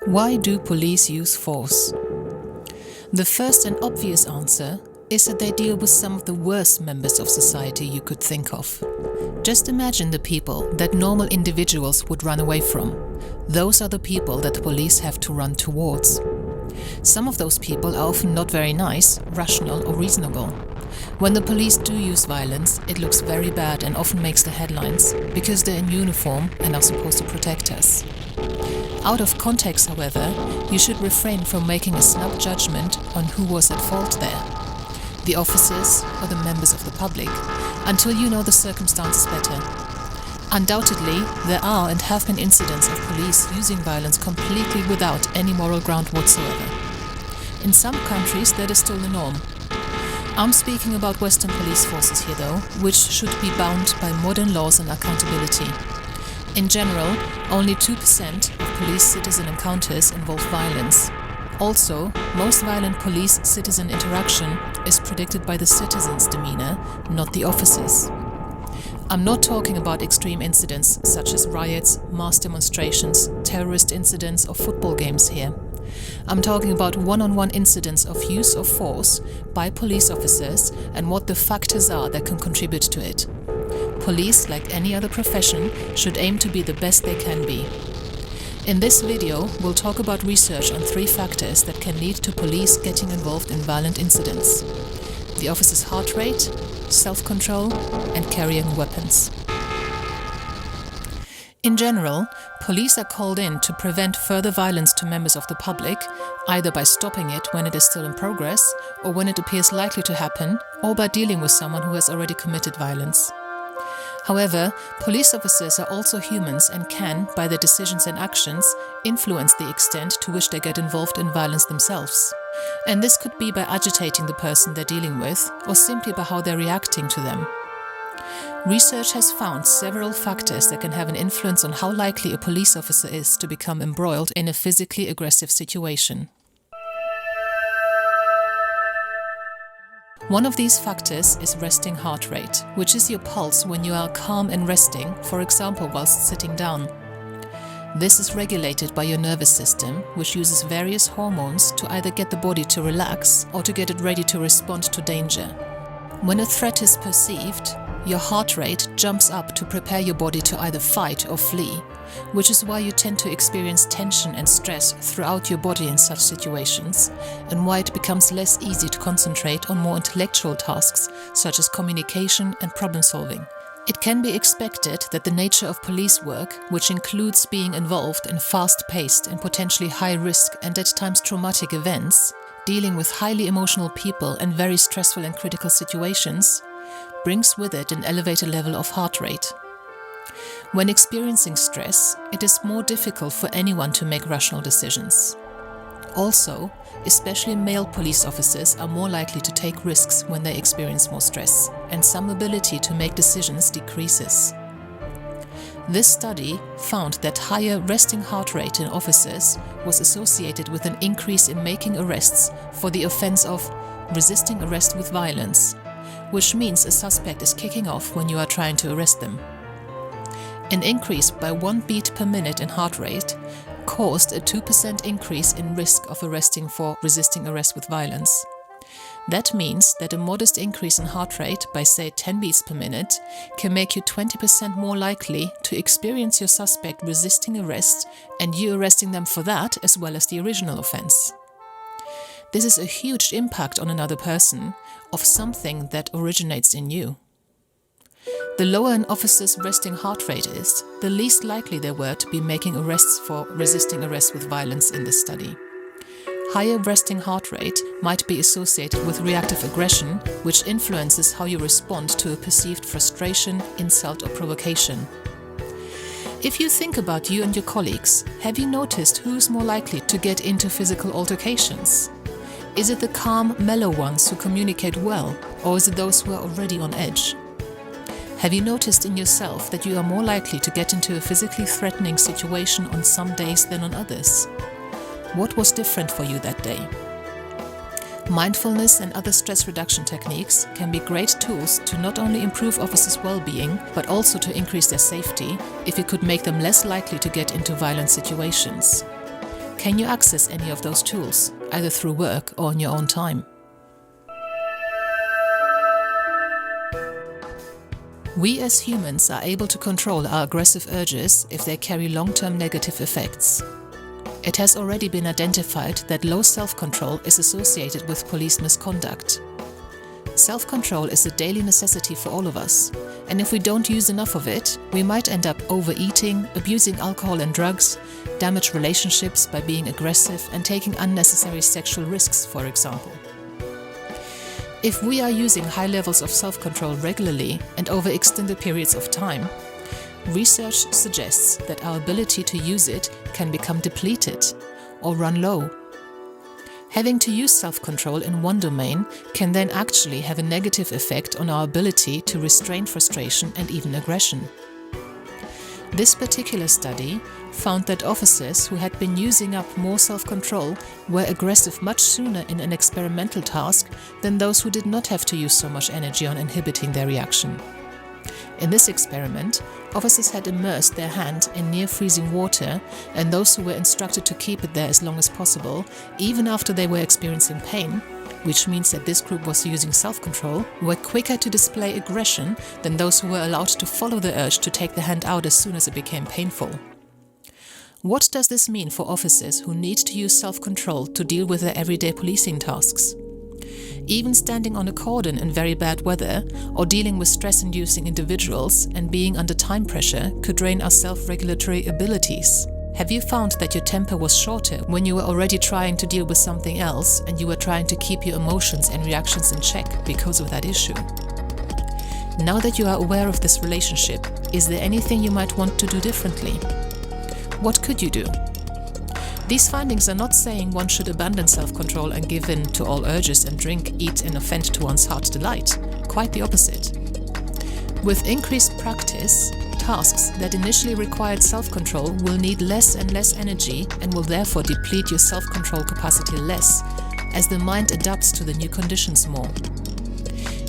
Why do police use force? The first and obvious answer is that they deal with some of the worst members of society you could think of. Just imagine the people that normal individuals would run away from. Those are the people that the police have to run towards. Some of those people are often not very nice, rational or reasonable. When the police do use violence, it looks very bad and often makes the headlines, because they're in uniform and are supposed to protect us. Out of context, however, you should refrain from making a snap judgment on who was at fault there, the officers or the members of the public, until you know the circumstances better. Undoubtedly, there are and have been incidents of police using violence completely without any moral ground whatsoever. In some countries, that is still the norm. I'm speaking about Western police forces here though, which should be bound by modern laws and accountability. In general, only 2% of police-citizen encounters involve violence. Also, most violent police-citizen interaction is predicted by the citizens' demeanor, not the officers. I'm not talking about extreme incidents such as riots, mass demonstrations, terrorist incidents or football games here. I'm talking about one-on-one incidents of use of force by police officers and what the factors are that can contribute to it. Police, like any other profession, should aim to be the best they can be. In this video, we'll talk about research on 3 factors that can lead to police getting involved in violent incidents: the officer's heart rate, self-control, and carrying weapons. In general, police are called in to prevent further violence to members of the public, either by stopping it when it is still in progress, or when it appears likely to happen, or by dealing with someone who has already committed violence. However, police officers are also humans and can, by their decisions and actions, influence the extent to which they get involved in violence themselves. And this could be by agitating the person they're dealing with, or simply by how they're reacting to them. Research has found several factors that can have an influence on how likely a police officer is to become embroiled in a physically aggressive situation. One of these factors is resting heart rate, which is your pulse when you are calm and resting, for example whilst sitting down. This is regulated by your nervous system, which uses various hormones to either get the body to relax or to get it ready to respond to danger. When a threat is perceived, your heart rate jumps up to prepare your body to either fight or flee, which is why you tend to experience tension and stress throughout your body in such situations, and why it becomes less easy to concentrate on more intellectual tasks such as communication and problem solving. It can be expected that the nature of police work, which includes being involved in fast-paced and potentially high-risk and at times traumatic events, dealing with highly emotional people and very stressful and critical situations, brings with it an elevated level of heart rate. When experiencing stress, it is more difficult for anyone to make rational decisions. Also, especially male police officers are more likely to take risks when they experience more stress, and some ability to make decisions decreases. This study found that higher resting heart rate in officers was associated with an increase in making arrests for the offense of resisting arrest with violence, which means a suspect is kicking off when you are trying to arrest them. An increase by 1 beat per minute in heart rate caused a 2% increase in risk of arresting for resisting arrest with violence. That means that a modest increase in heart rate by say 10 beats per minute can make you 20% more likely to experience your suspect resisting arrest and you arresting them for that as well as the original offense. This is a huge impact on another person of something that originates in you. The lower an officer's resting heart rate is, the least likely they were to be making arrests for resisting arrest with violence in this study. Higher resting heart rate might be associated with reactive aggression, which influences how you respond to a perceived frustration, insult or provocation. If you think about you and your colleagues, have you noticed who's more likely to get into physical altercations? Is it the calm, mellow ones who communicate well, or is it those who are already on edge? Have you noticed in yourself that you are more likely to get into a physically threatening situation on some days than on others? What was different for you that day? Mindfulness and other stress reduction techniques can be great tools to not only improve officers' well-being, but also to increase their safety if you could make them less likely to get into violent situations. Can you access any of those tools, either through work or on your own time? We as humans are able to control our aggressive urges if they carry long-term negative effects. It has already been identified that low self-control is associated with police misconduct. Self-control is a daily necessity for all of us, and if we don't use enough of it, we might end up overeating, abusing alcohol and drugs, damage relationships by being aggressive and taking unnecessary sexual risks, for example. If we are using high levels of self-control regularly and over extended periods of time, research suggests that our ability to use it can become depleted or run low. Having to use self-control in one domain can then actually have a negative effect on our ability to restrain frustration and even aggression. This particular study found that officers who had been using up more self-control were aggressive much sooner in an experimental task than those who did not have to use so much energy on inhibiting their reaction. In this experiment, officers had immersed their hand in near-freezing water, and those who were instructed to keep it there as long as possible, even after they were experiencing pain, which means that this group was using self-control, were quicker to display aggression than those who were allowed to follow the urge to take the hand out as soon as it became painful. What does this mean for officers who need to use self-control to deal with their everyday policing tasks? Even standing on a cordon in very bad weather or dealing with stress-inducing individuals and being under time pressure could drain our self-regulatory abilities. Have you found that your temper was shorter when you were already trying to deal with something else and you were trying to keep your emotions and reactions in check because of that issue? Now that you are aware of this relationship, is there anything you might want to do differently? What could you do? These findings are not saying one should abandon self-control and give in to all urges and drink, eat and offend to one's heart's delight. Quite the opposite. With increased practice, tasks that initially required self-control will need less and less energy and will therefore deplete your self-control capacity less, as the mind adapts to the new conditions more.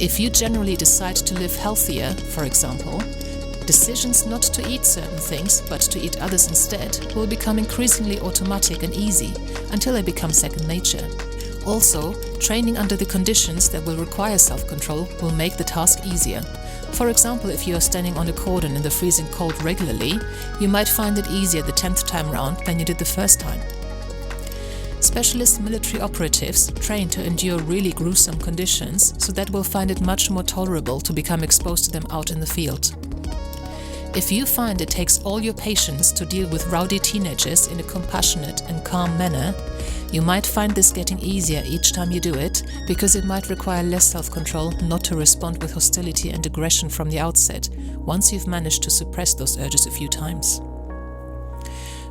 If you generally decide to live healthier, for example, decisions not to eat certain things but to eat others instead will become increasingly automatic and easy until they become second nature. Also, training under the conditions that will require self-control will make the task easier. For example, if you are standing on a cordon in the freezing cold regularly, you might find it easier the 10th time round than you did the first time. Specialist military operatives train to endure really gruesome conditions, so that will find it much more tolerable to become exposed to them out in the field. If you find it takes all your patience to deal with rowdy teenagers in a compassionate and calm manner, you might find this getting easier each time you do it, because it might require less self-control not to respond with hostility and aggression from the outset, once you've managed to suppress those urges a few times.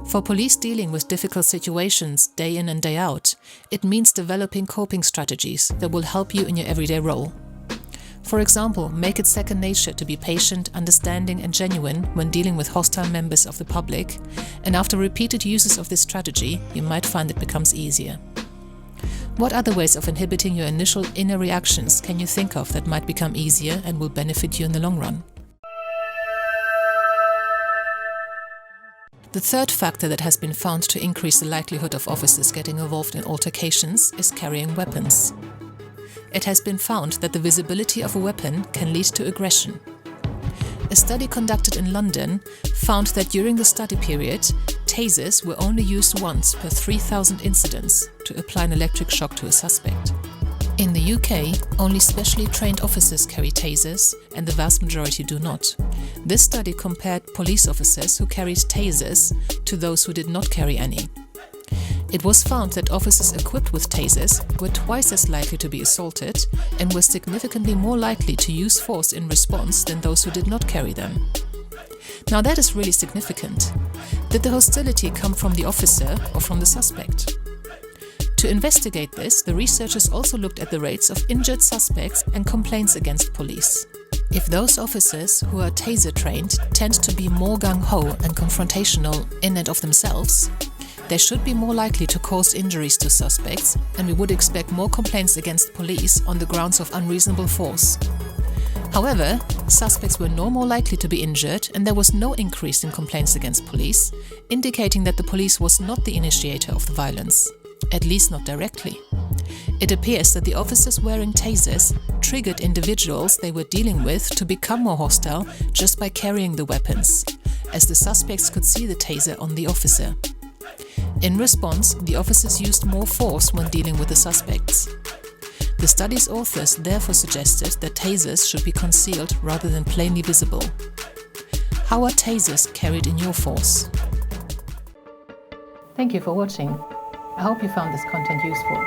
For police dealing with difficult situations day in and day out, it means developing coping strategies that will help you in your everyday role. For example, make it second nature to be patient, understanding and genuine when dealing with hostile members of the public, and after repeated uses of this strategy, you might find it becomes easier. What other ways of inhibiting your initial inner reactions can you think of that might become easier and will benefit you in the long run? The third factor that has been found to increase the likelihood of officers getting involved in altercations is carrying weapons. It has been found that the visibility of a weapon can lead to aggression. A study conducted in London found that during the study period, tasers were only used once per 3,000 incidents to apply an electric shock to a suspect. In the UK, only specially trained officers carry tasers, and the vast majority do not. This study compared police officers who carried tasers to those who did not carry any. It was found that officers equipped with tasers were twice as likely to be assaulted and were significantly more likely to use force in response than those who did not carry them. Now that is really significant. Did the hostility come from the officer or from the suspect? To investigate this, the researchers also looked at the rates of injured suspects and complaints against police. If those officers who are taser trained tend to be more gung-ho and confrontational in and of themselves, They should be more likely to cause injuries to suspects, and we would expect more complaints against police on the grounds of unreasonable force. However, suspects were no more likely to be injured, and there was no increase in complaints against police, indicating that the police was not the initiator of the violence, at least not directly. It appears that the officers wearing tasers triggered individuals they were dealing with to become more hostile just by carrying the weapons, as the suspects could see the taser on the officer. In response, the officers used more force when dealing with the suspects. The study's authors therefore suggested that tasers should be concealed rather than plainly visible. How are tasers carried in your force? Thank you for watching. I hope you found this content useful.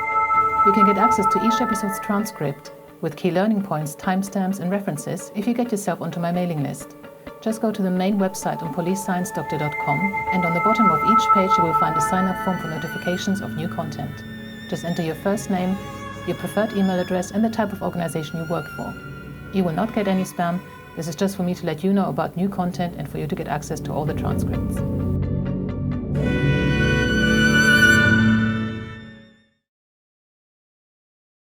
You can get access to each episode's transcript with key learning points, timestamps and references if you get yourself onto my mailing list. Just go to the main website on policesciencedoctor.com, and on the bottom of each page you will find a sign-up form for notifications of new content. Just enter your first name, your preferred email address and the type of organization you work for. You will not get any spam. This is just for me to let you know about new content and for you to get access to all the transcripts.